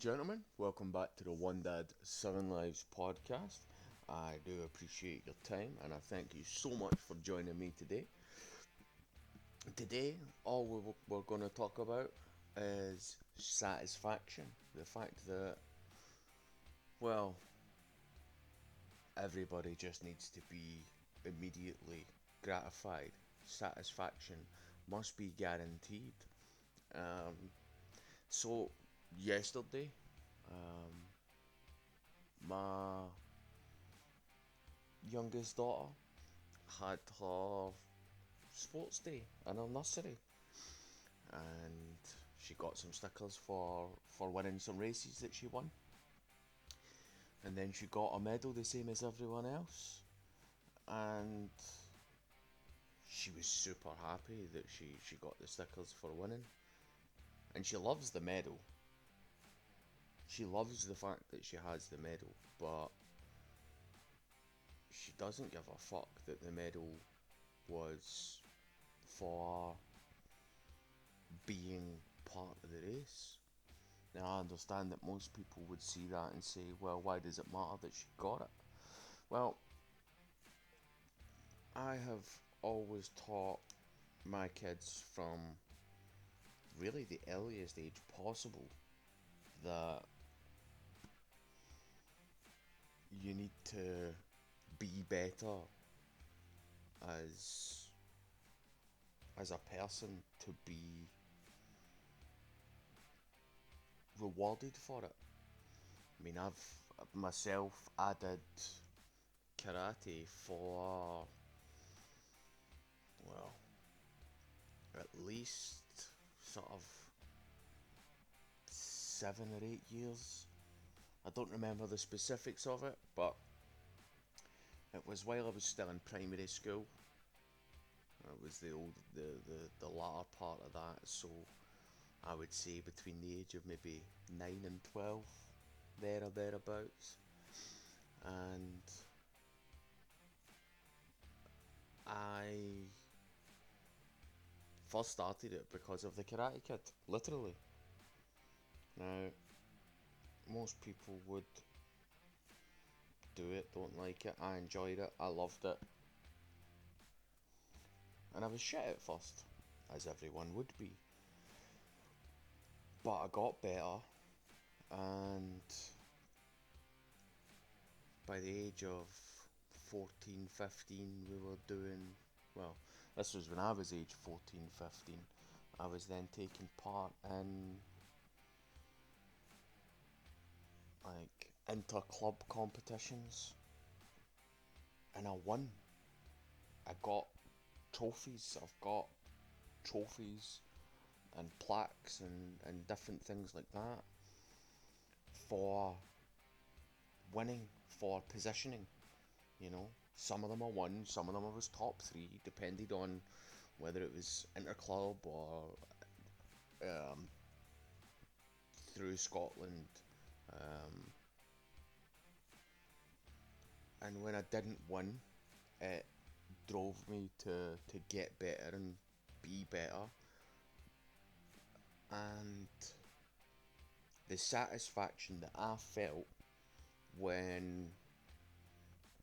gentlemen, welcome back to the One Dad, Seven Lives podcast. I do appreciate your time and I thank you so much for joining me today. Today, all we're going to talk about is satisfaction. The fact that, well, everybody just needs to be immediately gratified. Satisfaction must be guaranteed. Um, so, yesterday, um, my youngest daughter had her sports day in her nursery, and she got some stickers for winning some races that she won, and then she got a medal the same as everyone else, and she was super happy that she got the stickers for winning, and she loves the medal. She loves the fact that she has the medal, but she doesn't give a fuck that the medal was for being part of the race. Now, I understand that most people would see that and say, well, why does it matter that she got it? Well, I have always taught my kids from really the earliest age possible that you need to be better as as a person to be rewarded for it. I mean, I've myself I did karate for, well, at least sort of 7 or 8 years. I don't remember the specifics of it, but it was while I was still in primary school. It was the latter part of that, so I would say between the age of maybe 9 and 12, there or thereabouts. And I first started it because of the Karate Kid, literally. Now, most people would do it, don't like it. I enjoyed it, I loved it, and I was shit at first, as everyone would be. But I got better, and by the age of 14, 15, we were doing, well, this was when I was age 14, 15. I was then taking part in like inter-club competitions, and I won. I got trophies. I've got trophies and plaques and different things like that for winning, for positioning. Some of them I won, some of them I was top three, depended on whether it was inter-club or um, through Scotland. Um, and when I didn't win, it drove me to get better and be better. And the satisfaction that I felt when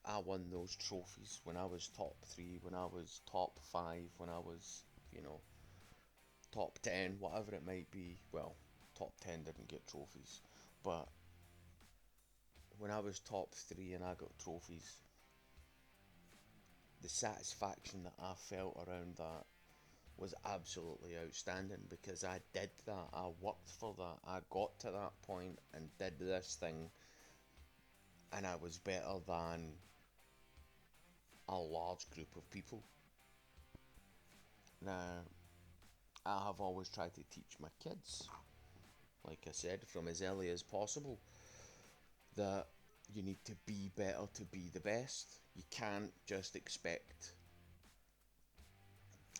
I won those trophies, when I was top three, when I was top five, when I was, you know, top 10, whatever it might be. Well, top 10 didn't get trophies, but when I was top three and I got trophies, the satisfaction that I felt around that was absolutely outstanding, because I did that, I worked for that, I got to that point and did this thing, and I was better than a large group of people. Now, I have always tried to teach my kids, like I said, from as early as possible, that you need to be better to be the best. You can't just expect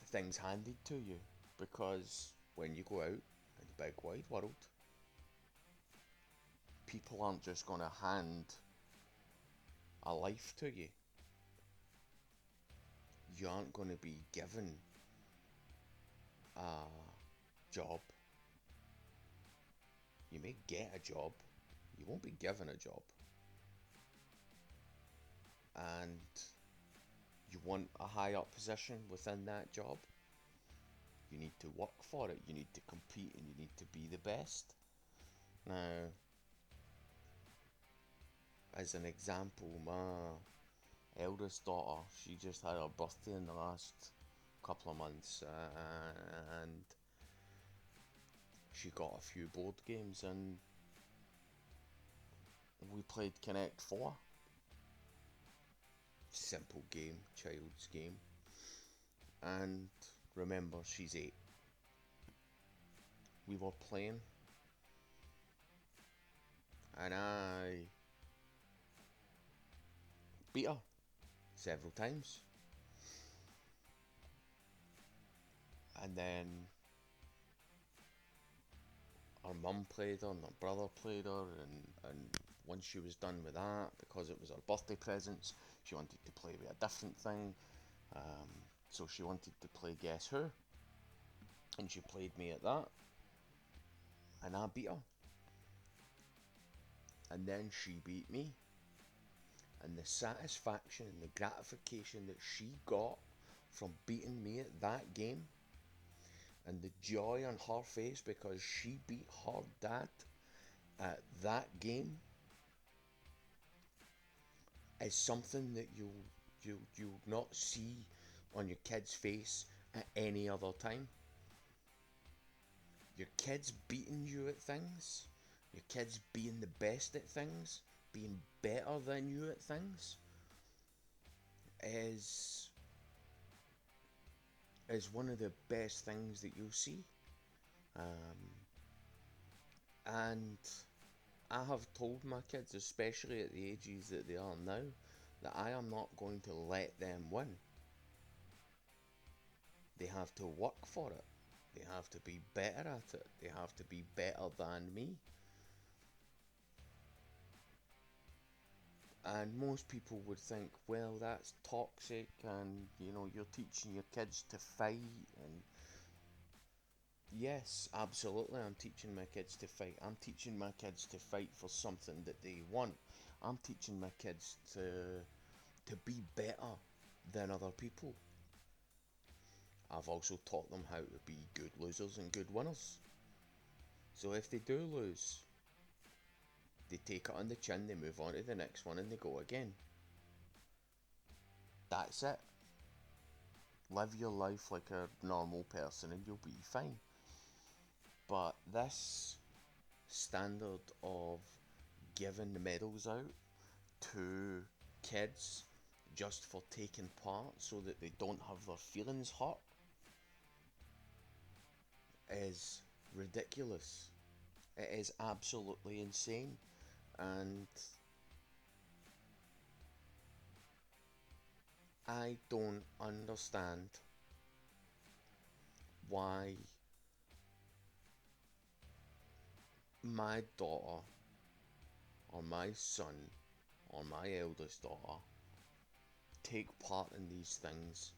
things handed to you, because when you go out in the big wide world, people aren't just going to hand a life to you. You aren't going to be given a job. You may get a job, you won't be given a job. And you want a high up position within that job, you need to work for it, you need to compete, and you need to be the best. Now, as an example, my eldest daughter, she just had her birthday in the last couple of months, and she got a few board games, and we played Connect 4. Simple game, child's game. And remember, she's 8. We were playing, and I beat her several times. And then her mum played her, and her brother played her, and once she was done with that, because it was her birthday presents, she wanted to play with a different thing. Um, so she wanted to play Guess Who, and she played me at that, and I beat her. And then she beat me, and the satisfaction and the gratification that she got from beating me at that game, and the joy on her face because she beat her dad at that game, is something that you'll not see on your kid's face at any other time. Your kids beating you at things, your kids being the best at things, being better than you at things, is is one of the best things that you'll see. Um, and I have told my kids, especially at the ages that they are now, that I am not going to let them win. They have to work for it. They have to be better at it. They have to be better than me. And most people would think, well, that's toxic, and you're teaching your kids to fight. And yes, absolutely, I'm teaching my kids to fight. I'm teaching my kids to fight for something that they want. I'm teaching my kids to be better than other people. I've also taught them how to be good losers and good winners. So if they do lose, they take it on the chin, they move on to the next one, and they go again. That's it. Live your life like a normal person and you'll be fine. But this standard of giving the medals out to kids just for taking part so that they don't have their feelings hurt is ridiculous. It is absolutely insane. And I don't understand why my daughter or my son or my eldest daughter take part in these things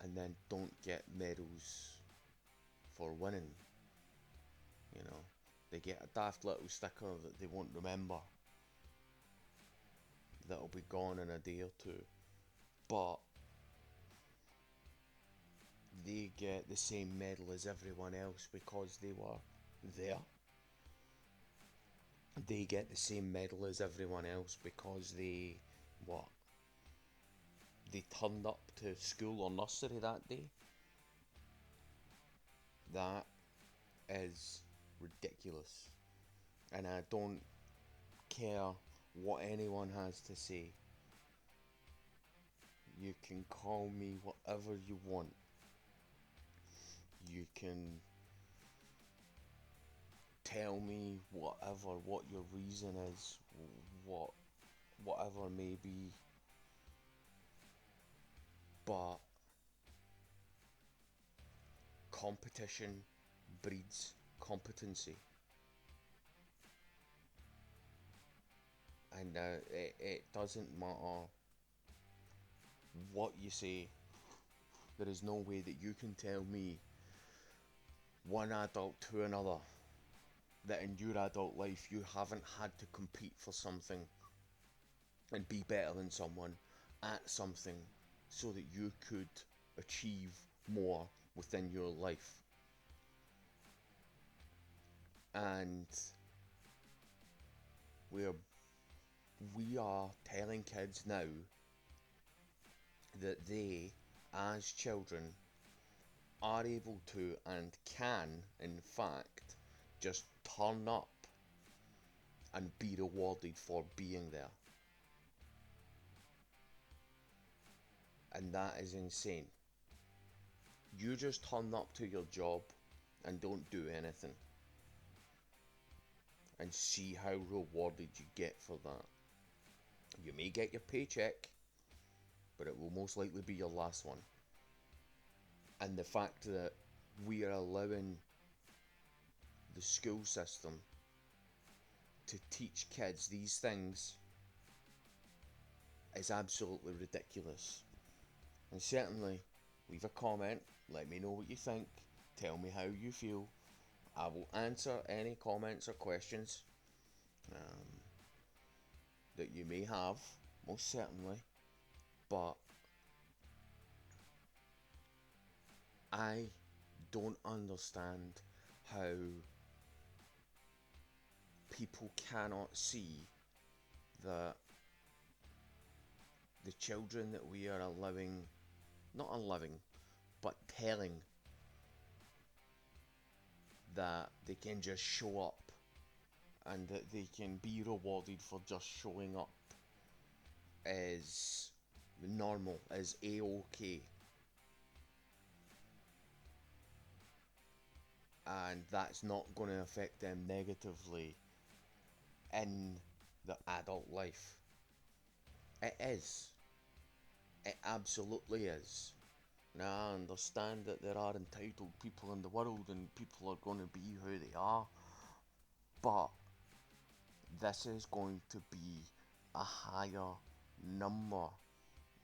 and then don't get medals for winning. You know, they get a daft little sticker that they won't remember, that'll be gone in a day or two, but they get the same medal as everyone else because they were there. They get the same medal as everyone else because what? They turned up to school or nursery that day. That is ridiculous. And I don't care what anyone has to say. You can call me whatever you want. You can tell me what your reason is, what whatever may be, but competition breeds competency, and it doesn't matter what you say. There is no way that you can tell me one adult to another that in your adult life you haven't had to compete for something and be better than someone at something so that you could achieve more within your life. And we're we are telling kids now that they, as children, are able to and can, in fact, just turn up and be rewarded for being there. And that is insane. You just turn up to your job and don't do anything, and see how rewarded you get for that. You may get your paycheck, but it will most likely be your last one. And the fact that we are allowing the school system to teach kids these things is absolutely ridiculous. And certainly, leave a comment, let me know what you think, tell me how you feel. I will answer any comments or questions um, that you may have, most certainly. But I don't understand how people cannot see that the children that we are allowing, not allowing, but telling that they can just show up and that they can be rewarded for just showing up is normal, is a-okay. And that's not going to affect them negatively in the adult life. It is. It absolutely is. Now, I understand that there are entitled people in the world and people are going to be who they are, but this is going to be a higher number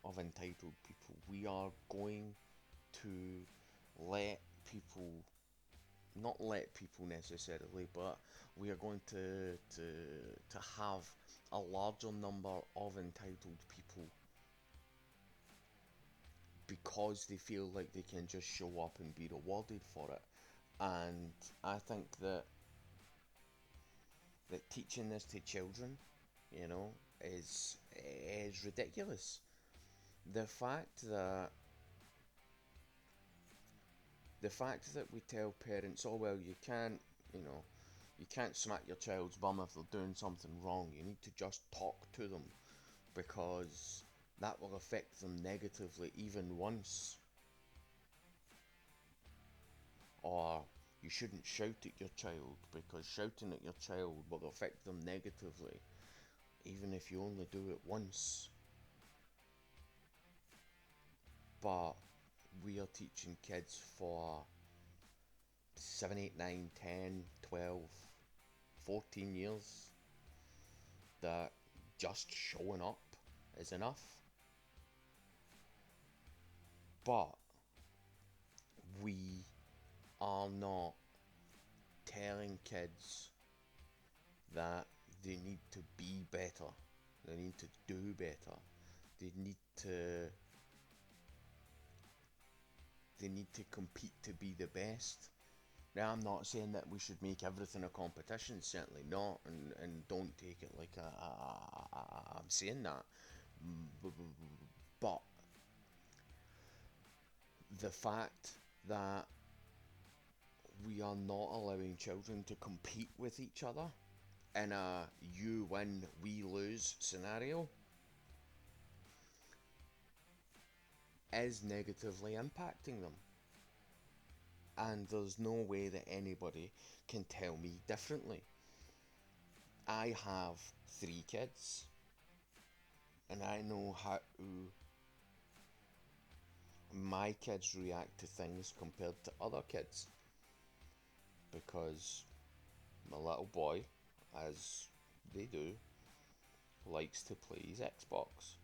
of entitled people. We are going to let people, not let people necessarily, but we are going to have a larger number of entitled people because they feel like they can just show up and be rewarded for it. And I think that teaching this to children, you know, is ridiculous. The fact that the fact that we tell parents, oh well, you can't, you know, you can't smack your child's bum if they're doing something wrong. You need to just talk to them because that will affect them negatively even once. Or you shouldn't shout at your child because shouting at your child will affect them negatively, even if you only do it once. But we are teaching kids for 7, 8, 9, 10, 12, 14 years that just showing up is enough. But we are not telling kids that they need to be better, they need to do better, they need to they need to compete to be the best. Now, I'm not saying that we should make everything a competition, certainly not, and don't take it like I'm saying that. But the fact that we are not allowing children to compete with each other in a you win, we lose scenario is negatively impacting them. And there's no way that anybody can tell me differently. I have 3 kids, and I know how my kids react to things compared to other kids. Because my little boy, as they do, likes to play his Xbox.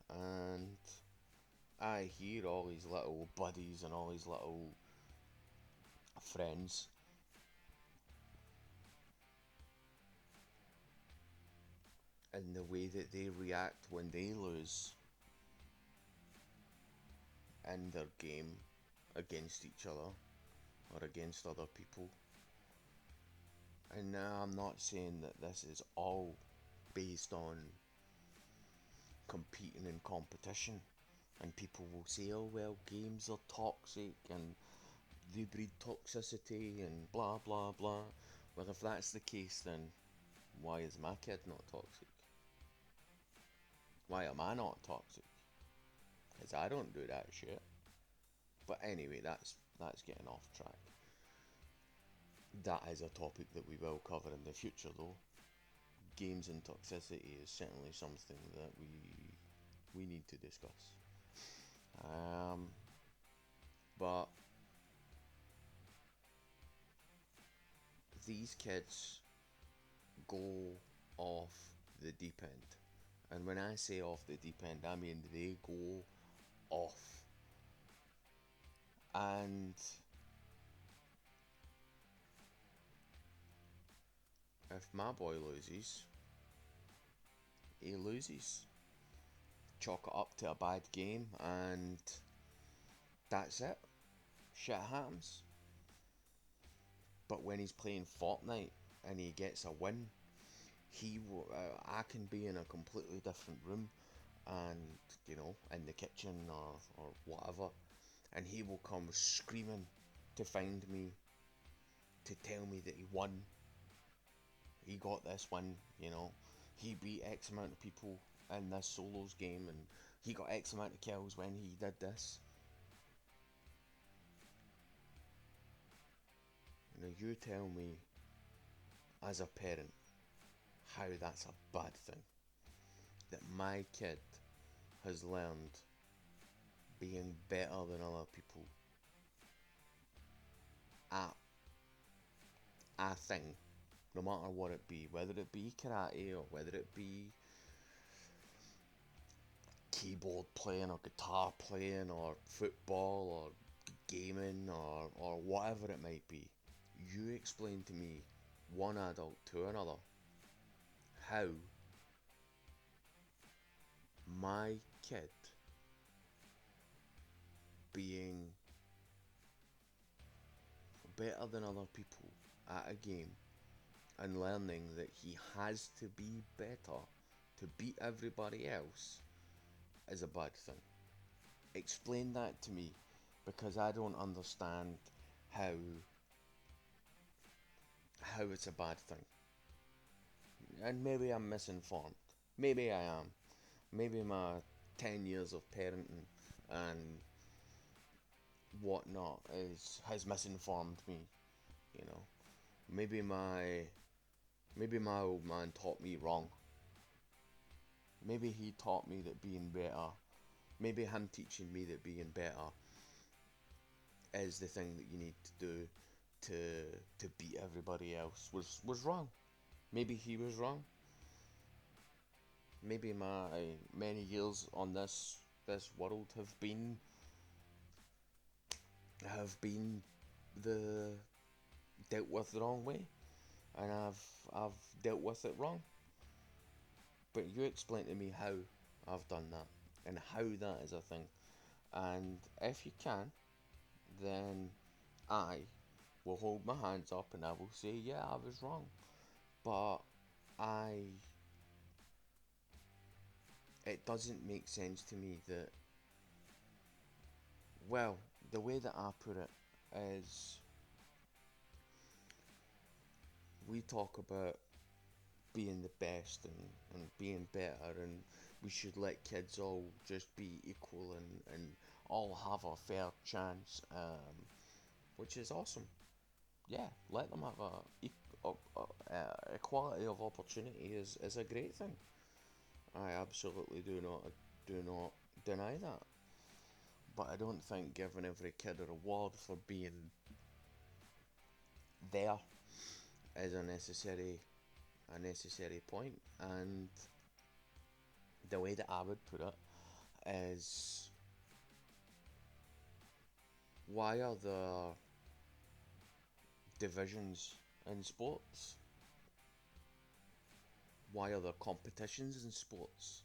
And I hear all his little buddies and all his little friends and the way that they react when they lose in their game against each other or against other people. And now I'm not saying that this is all based on competing in competition. And people will say, oh well, games are toxic and they breed toxicity and blah blah blah. Well, if that's the case, then why is my kid not toxic? Why am I not toxic? Because I don't do that shit. But anyway, that's getting off track. That is a topic that we will cover in the future, though. Games and toxicity is certainly something that we need to discuss. Um, but these kids go off the deep end, and when I say off the deep end, I mean they go off. And if my boy loses, he loses. Chalk it up to a bad game, and that's it. Shit happens. But when he's playing Fortnite and he gets a win, I can be in a completely different room, and in the kitchen or whatever, and he will come screaming to find me to tell me that he won. He got this win. He beat X amount of people in this solos game, and he got X amount of kills when he did this. You tell me, as a parent, how that's a bad thing. That my kid has learned being better than other people at a thing, no matter what it be, whether it be karate or whether it be keyboard playing or guitar playing or football or gaming or whatever it might be. You explain to me, one adult to another, how my kid being better than other people at a game and learning that he has to be better to beat everybody else is a bad thing. Explain that to me, because I don't understand how it's a bad thing. And maybe I'm misinformed. Maybe I am. Maybe my 10 years of parenting and whatnot has misinformed me, you know. Maybe my old man taught me wrong. Maybe he taught me that being better, maybe him teaching me that being better is the thing that you need to do to beat everybody else was wrong. Maybe he was wrong. Maybe my many years on this world have been the dealt with the wrong way, and I've dealt with it wrong. But you explain to me how I've done that and how that is a thing. And if you can, then I will hold my hands up and I will say, yeah, I was wrong. But I it doesn't make sense to me that, well, the way that I put it is, we talk about being the best and being better, and we should let kids all just be equal and all have a fair chance, which is awesome. Yeah, let them have equality of opportunity is a great thing. I absolutely do not deny that. But I don't think giving every kid a reward for being there is a necessary point. And the way that I would put it is, why are there divisions in sports? Why are there competitions in sports?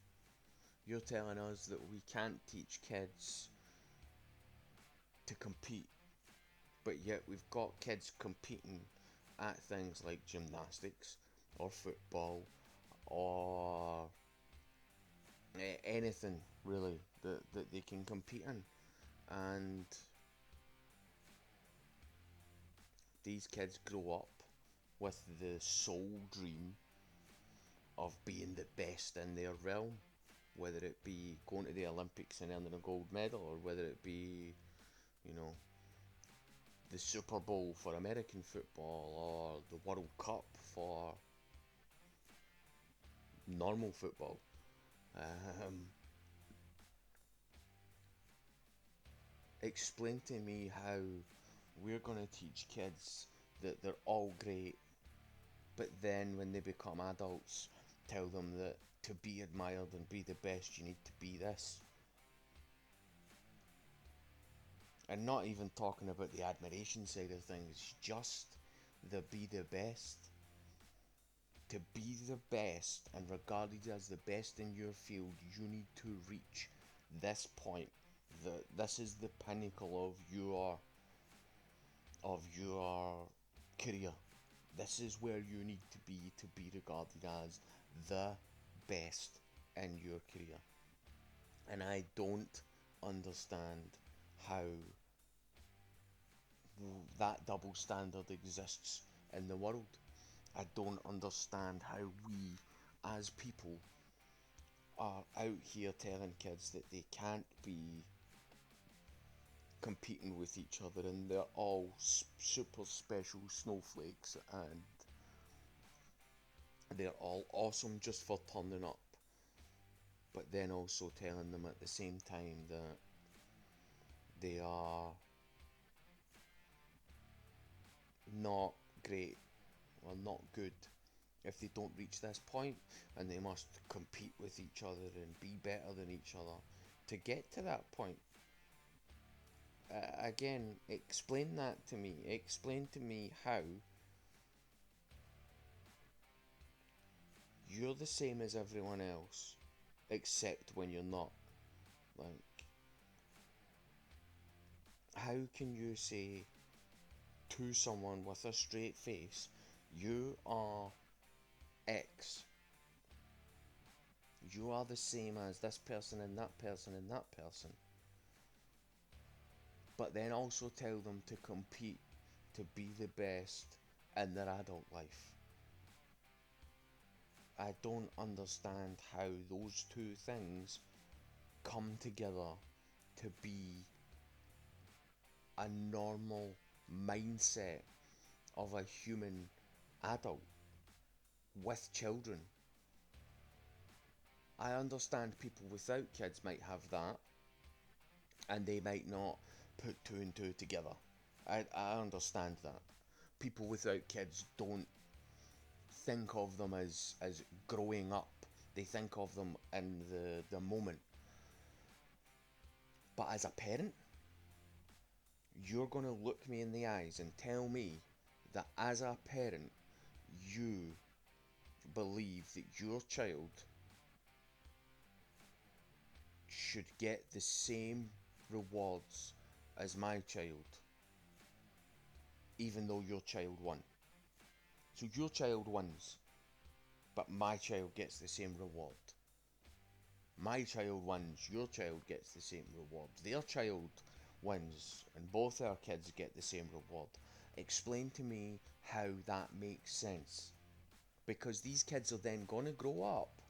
You're telling us that we can't teach kids to compete, but yet we've got kids competing at things like gymnastics or football or anything really that they can compete in. And these kids grow up with the sole dream of being the best in their realm, whether it be going to the Olympics and earning a gold medal, or whether it be, you know, the Super Bowl for American football, or the World Cup for normal football. Um, Explain to me how we're going to teach kids that they're all great, but then when they become adults, tell them that to be admired and be the best, you need to be this. And not even talking about the admiration side of things, just the be the best. To be the best and regarded as the best in your field, you need to reach this point. This is the pinnacle of your career. This is where you need to be regarded as the best in your career. And I don't understand how that double standard exists in the world. I don't understand how we, as people, are out here telling kids that they can't be competing with each other and they're all super special snowflakes and they're all awesome just for turning up. But then also telling them at the same time that they are not great or not good if they don't reach this point, and they must compete with each other and be better than each other to get to that point. Again, explain that to me. Explain to me how you're the same as everyone else, except when you're not. Like, how can you say to someone with a straight face, you are X, you are the same as this person and that person and that person, but then also tell them to compete to be the best in their adult life? I don't understand how those two things come together to be a normal mindset of a human adult with children. I understand people without kids might have that and they might not put two and two together. I understand that. People without kids don't think of them as growing up. They think of them in the moment. But as a parent, you're going to look me in the eyes and tell me that as a parent, you believe that your child should get the same rewards as my child, even though your child won. So your child wins, but my child gets the same reward. My child wins, your child gets the same reward. Their child wins, and both our kids get the same reward. Explain to me how that makes sense. Because these kids are then going to grow up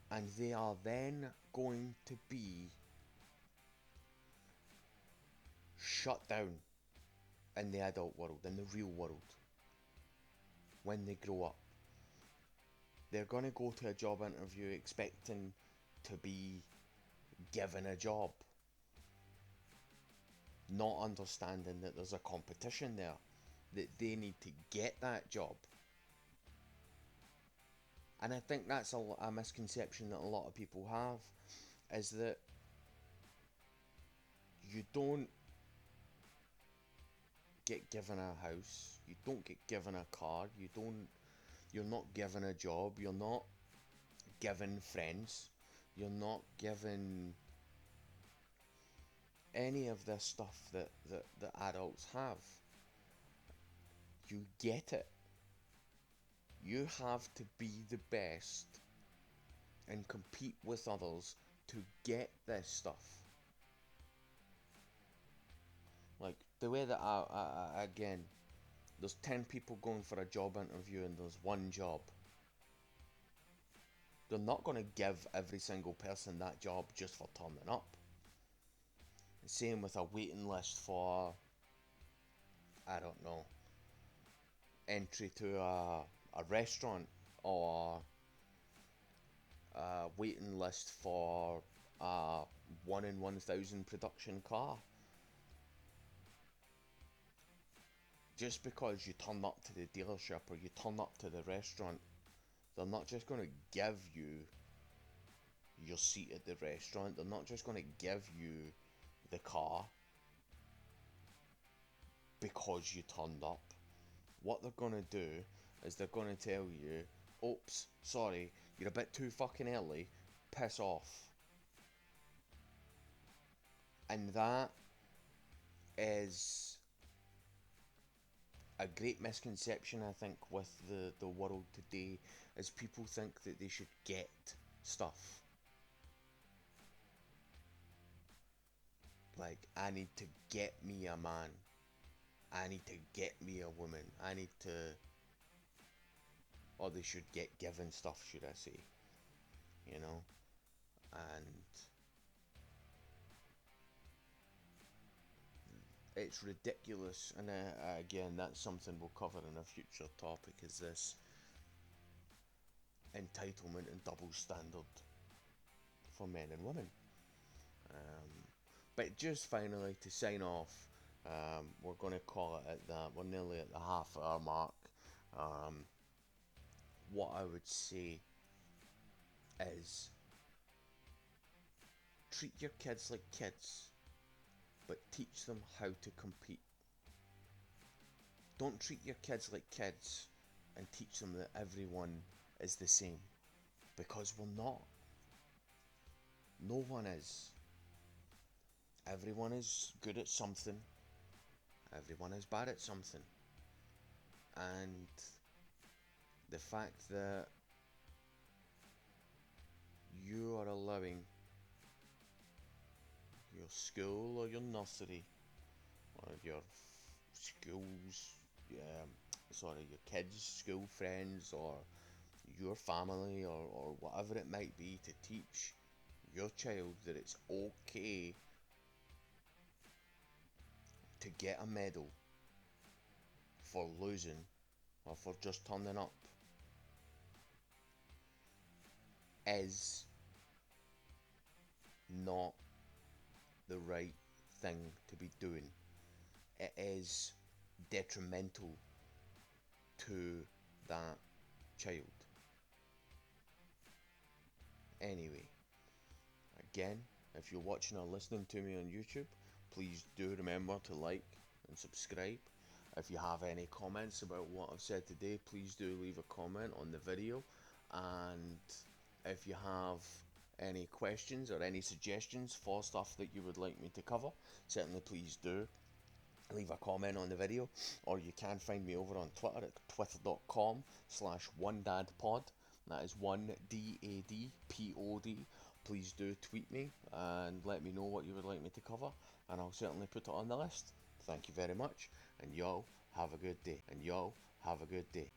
and they are then going to be shut down in the adult world, in the real world, when they grow up. They're going to go to a job interview expecting to be given a job, not understanding that there's a competition there, that they need to get that job. And I think that's a misconception that a lot of people have, is that you don't get given a house, you don't get given a car, you're not given a job, you're not given friends, you're not given any of this stuff that adults have. You get it. You have to be the best and compete with others to get this stuff. Like the way that again, there's 10 people going for a job interview and there's one job. They're not going to give every single person that job just for turning up. Same with a waiting list for, I don't know, entry to a restaurant, or a waiting list for a 1 in 1,000 production car. Just because you turn up to the dealership or you turn up to the restaurant, they're not just going to give you your seat at the restaurant, they're not just going to give you the car because you turned up. What they're going to do is they're going to tell you, oops, sorry, you're a bit too fucking early, piss off. And that is a great misconception, I think, with the world today, is people think that they should get stuff. Like, I need to get me a man. I need to get me a woman. I need to... Or they should get given stuff, should I say. You know? And it's ridiculous. And again, that's something we'll cover in a future topic, is this entitlement and double standard for men and women. But just finally, to sign off, we're going to call it at that. We're nearly at the half hour mark. What I would say is, treat your kids like kids, but teach them how to compete. Don't treat your kids like kids and teach them that everyone is the same, because we're not. No one is. Everyone is good at something, everyone is bad at something. And the fact that you are allowing your school or your nursery or your schools, your kids' school friends, or your family, or whatever it might be, to teach your child that it's okay to get a medal for losing or for just turning up, is not the right thing to be doing. It is detrimental to that child. Anyway, again, if you're watching or listening to me on YouTube, please do remember to like and subscribe. If you have any comments about what I've said today, please do leave a comment on the video. And if you have any questions or any suggestions for stuff that you would like me to cover, certainly please do leave a comment on the video. Or you can find me over on Twitter at twitter.com/onedadpod. That is 1DADPOD. Please do tweet me and let me know what you would like me to cover, and I'll certainly put it on the list. Thank you very much, and y'all have a good day.